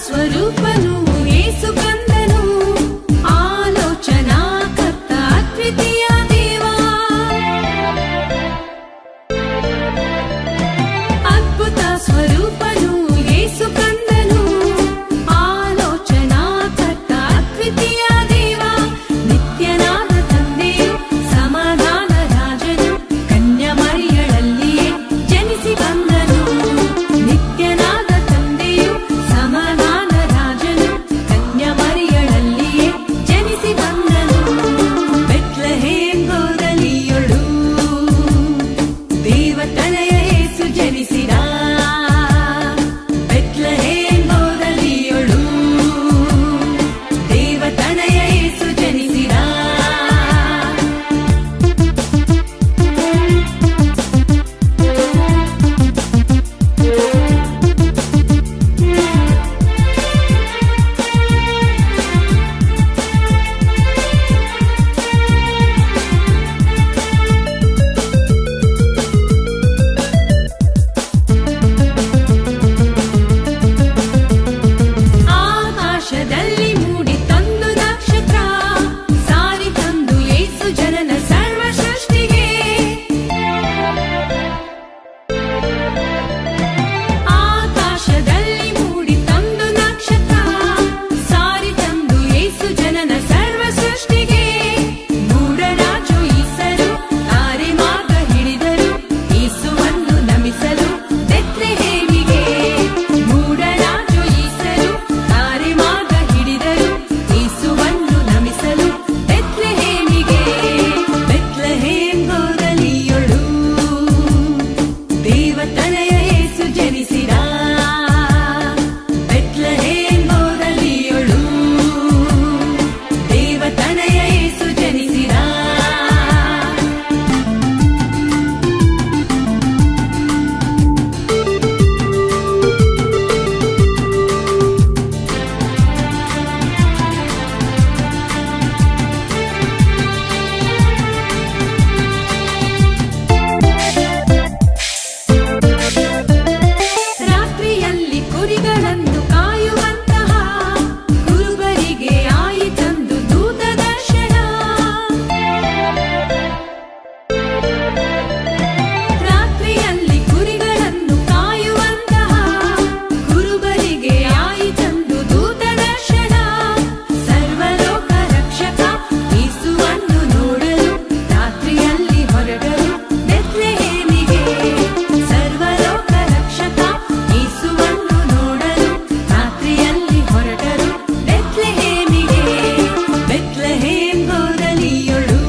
ಸ್ವರೂಪನು ಯೇಸು ಕಂದನು ಆಲೋಚನಾ ಕರ್ತ ಅದ್ವಿತೀಯ ದೇವ ಅದ್ಭುತ ಸ್ವರೂಪನು ಯೇಸು ಕಂದನು ಆಲೋಚನಾ ಕರ್ತ ಅದ್ವಿತೀಯ ದೇವ ನಿತ್ಯನಾದ ತಂದೆಯು ಸಮಾಧಾನ ರಾಜನು ಕನ್ಯಾ ಮರಿಯಳಲ್ಲಿಯೇ ಜನಿಸಿ ಬಂದನು ನಿತ್ಯನಾದ ತಂದೆಯು ಸಮಾಧಾನ ರಾಜನು ಕನ್ಯಾ ಮರಿಯಳಲ್ಲಿಯೇ ಜನಿಸಿ ಬಂದನು ಬೆತ್ಲೆಹೇಮ್ ಗೋದಲಿಯೊಳು ದೇವತನಯ ಯೇಸು ಜನಿಸಿದ ಬೆತ್ಲೆಹೇಮ್ ಗೋದಲಿಯೊಳು ದೇವತನಯ ಯೇಸು ಜನಿಸಿದ ಆಕಾಶದಲ್ಲಿ ಮೂಡಿ ತಂದು ನಕ್ಷತ್ರ ಸಾರಿ ತಂದು ಯೇಸು ಜನನ ಸರ್ವ ಸೃಷ್ಟಿಗೆ ಆಕಾಶದಲ್ಲಿ ಮೂಡಿ ತಂದು ನಕ್ಷತ್ರ ಸಾರಿ ತಂದು ಯೇಸು ಜನನ ಸರ್ವ ಸೃಷ್ಟಿಗೆ ಮೂಢರಾಜು ಈಸರು ತಾರೆ ಮಾರ್ಗ ಹಿಡಿದರು ಯೇಸುವನ್ನು ನಮಿಸಲು ಬೆತ್ಲೆಹೇಮಿಗೆ ಮೂಢರಾಜು ಈಸರು ತಾರೆ ಮಾರ್ಗ ಹಿಡಿದರು ಯೇಸುವನ್ನು ನಮಿಸಲು ಬೆತ್ಲೆಹೇಮಿಗೆ ಬೆತ್ಲೆಹೇಮ್ ಗೋದಲಿಯೊಳು ದೇವತನಯ ಯೇಸು ಜನಿಸಿದ ಬೆತ್ಲೆಹೇಮ್ ಗೋದಲಿಯೊಳು ದೇವತನಯ ಯೇಸು ಜನಿಸಿದ ರಾತ್ರಿಯಲ್ಲಿ ಕುರಿಗಳನ್ನು ಕಾಯುವಂತಹ ಕುರುಬರಿಗೆ ಆಯಿತಂದು ದೂತ ದರ್ಶನ ರಾತ್ರಿಯಲ್ಲಿ ಕುರಿಗಳನ್ನು ಕಾಯುವಂತಹ ಕುರುಬರಿಗೆ ಆಯಿತಂದು ದೂತ ದರ್ಶನ ಸರ್ವಲೋಕ ರಕ್ಷಕ ಯೇಸುವನ್ನು ನೋಡಲು ರಾತ್ರಿಯಲ್ಲಿ ಹೊರಟರು ಬೆತ್ಲೆಹೇಮಿಗೆ ಸರ್ವಲೋಕ ರಕ್ಷಕ ಯೇಸುವನ್ನು ನೋಡಲು ರಾತ್ರಿಯಲ್ಲಿ ಹೊರಟರು ಬೆತ್ಲೆಹೇಮಿಗೆ ಬೆತ್ಲೆಹೇಮ್ ಗೋದಲಿಯೊಳು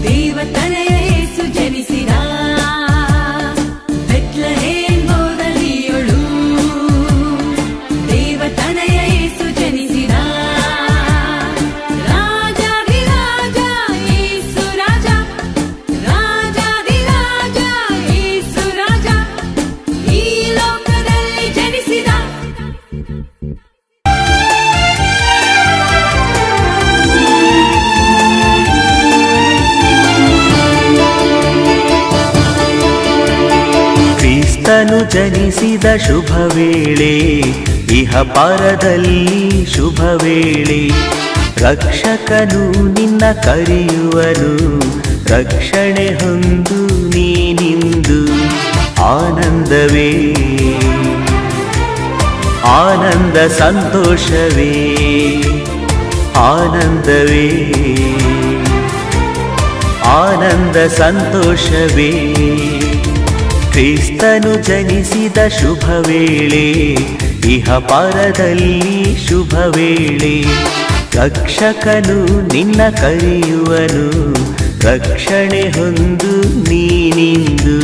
ದೇವತನಯ ಯೇಸು ಜನಿಸಿದ ಬೆತ್ಲೆಹೇಮ್ ಗೋದಲಿಯೊಳು ದೇವತನಯ ಯೇಸು ಜನಿಸಿದ ರಾಜಾಧಿರಾಜ ಯೇಸು ರಾಜ ರಾಜಾಧಿರಾಜ ಯೇಸು ರಾಜ ಈ ಲೋಕದಲ್ಲಿ ಜನಿಸಿದ ಕ್ರಿಸ್ತನು ಜನಿಸಿದ ಶುಭ ವೇಳೆ ಇಹ ಪಾರದಲ್ಲಿ ಶುಭ ವೇಳೆ ರಕ್ಷಕನು ನಿನ್ನ ಕರೆಯುವನು ರಕ್ಷಣೆ ಹೊಂದು ನೀನಿಂದು ಆನಂದವೇ ಆನಂದ ಸಂತೋಷವೇ ಆನಂದವೇ ಆನಂದ ಸಂತೋಷವೇ ಕ್ರಿಸ್ತನು ಜನಿಸಿದ ಶುಭ ವೇಳೆ ಇಹ ಪಾರದಲ್ಲಿ ಶುಭ ವೇಳೆ ರಕ್ಷಕನು ನಿನ್ನ ಕರೆಯುವನು ರಕ್ಷಣೆ ಹೊಂದು ನೀನಿಂದು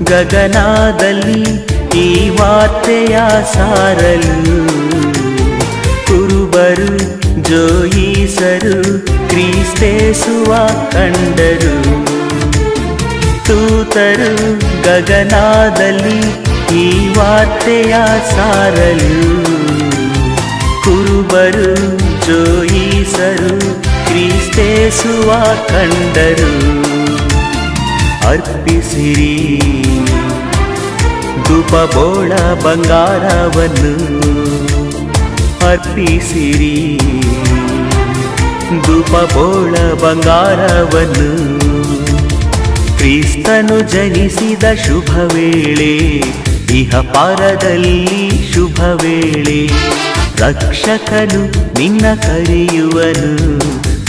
ಗಗನದಲ್ಲಿ ಈ ವಾರ್ತೆಯ ಸಾರಲು. ಕುರುಬರು ಜೋಯಿಸರು ಕ್ರಿಸ್ತೇಸುವ ಕಂಡರು. ದೂತರು ಗಗನದಲ್ಲಿ ಈ ವಾರ್ತೆಯ ಸಾರಲು. ಕುರುಬರು ಜೋಯಿಸರು ಕ್ರಿಸ್ತೇಸುವ ಕಂಡರು. ಅರ್ಪಿಸಿರಿ ಧೂಪ ಬೋಳ ಬಂಗಾರವನ್ನು. ಅರ್ಪಿಸಿರಿ ಧೂಪ ಬೋಳ ಬಂಗಾರವನ್ನು. ಕ್ರಿಸ್ತನು ಜನಿಸಿದ ಶುಭ ವೇಳೆ, ಇಹ ಪಾರದಲ್ಲಿ ಶುಭ ವೇಳೆ. ರಕ್ಷಕನು ನಿನ್ನ ಕರೆಯುವನು,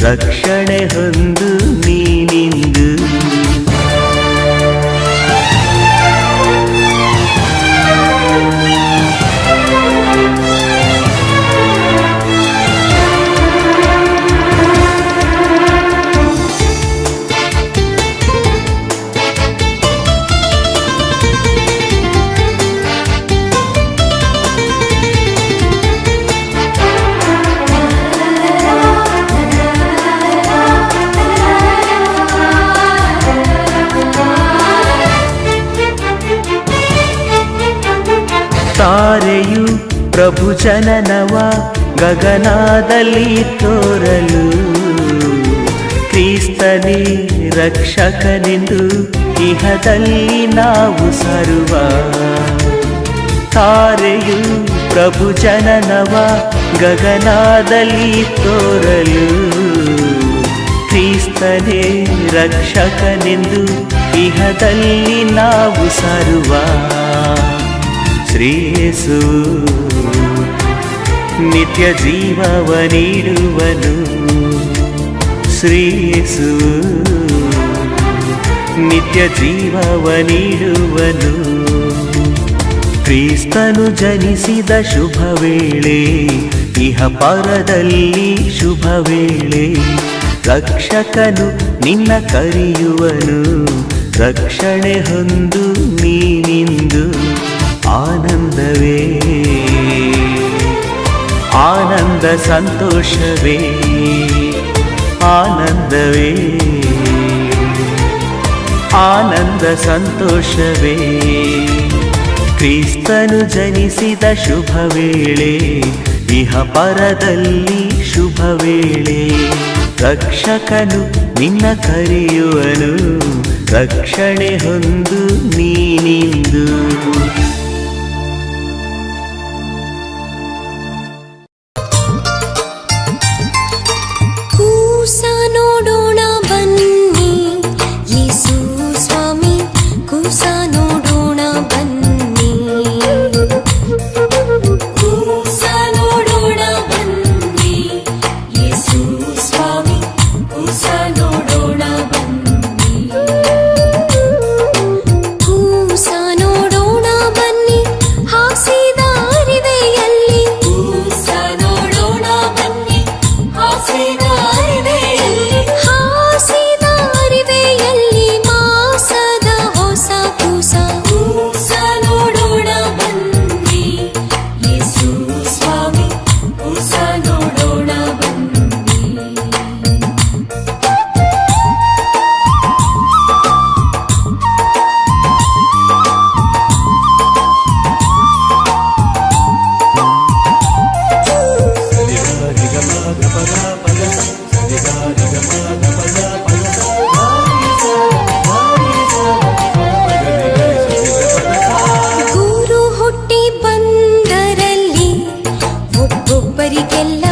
ರಕ್ಷಣೆ ಹೊಂದು ನೀನಿಂದು. ತಾರೆಯು ಪ್ರಭು ಜನನವ ಗಗನದಲ್ಲಿ ತೋರಲು. ಕ್ರಿಸ್ತನೇ ರಕ್ಷಕನೆಂದು ಇಹದಲ್ಲಿ ನಾವು ಸಾರುವ. ತಾರೆಯು ಪ್ರಭು ಜನನವ ಗಗನದಲ್ಲಿ ತೋರಲು. ಕ್ರಿಸ್ತನೇ ರಕ್ಷಕನೆಂದು ಇಹದಲ್ಲಿ ನಾವು ಸಾರುವ. ಶ್ರೀ ಯೇಸು ನಿತ್ಯ ಜೀವವ ನೀಡುವನು. ಶ್ರೀ ಯೇಸು ನಿತ್ಯ ಜೀವವ ನೀಡುವನು. ಕ್ರಿಸ್ತನು ಜನಿಸಿದ ಶುಭ ವೇಳೆ, ಇಹ ಪರದಲ್ಲಿ ಶುಭ ವೇಳೆ. ರಕ್ಷಕನು ನಿನ್ನ ಕರೆಯುವನು, ರಕ್ಷಣೆ ಹೊಂದು ನೀನಿಂದು. ಆನಂದವೇ ಆನಂದ ಸಂತೋಷವೇ, ಆನಂದವೇ ಆನಂದ ಸಂತೋಷವೇ. ಕ್ರಿಸ್ತನು ಜನಿಸಿದ ಶುಭ ವೇಳೆ, ಇಹ ಪರದಲ್ಲಿ ಶುಭ ವೇಳೆ. ರಕ್ಷಕನು ನಿನ್ನ ಕರೆಯುವನು, ರಕ್ಷಣೆ ಹೊಂದು ನೀನಿಂದು. ನೋಡೋಣ ಬನ್ನಿ ಯೇಸು ಸ್ವಾಮಿ, ಕೂಸ ನೋಡೋಣ ಬನ್ನಿ. ಕೂಸ ನೋಡೋಣ ಬನ್ನಿ ಯೇಸು ಸ್ವಾಮಿ, ಕೂಸ ನೋಡೋಣ ಬನ್ನಿ. ಕೂಸ ನೋಡೋಣ ಬನ್ನಿ ಹಾಸಿದ ಹೃದಯಲ್ಲಿ. ಕೂಸ ನೋಡೋಣ ಬನ್ನಿ ಹಾಸಿದ ಗುರು ಹುಟ್ಟಿ ಬಂದರಲ್ಲಿ ಒಬ್ಬೊಬ್ಬರಿಗೆಲ್ಲ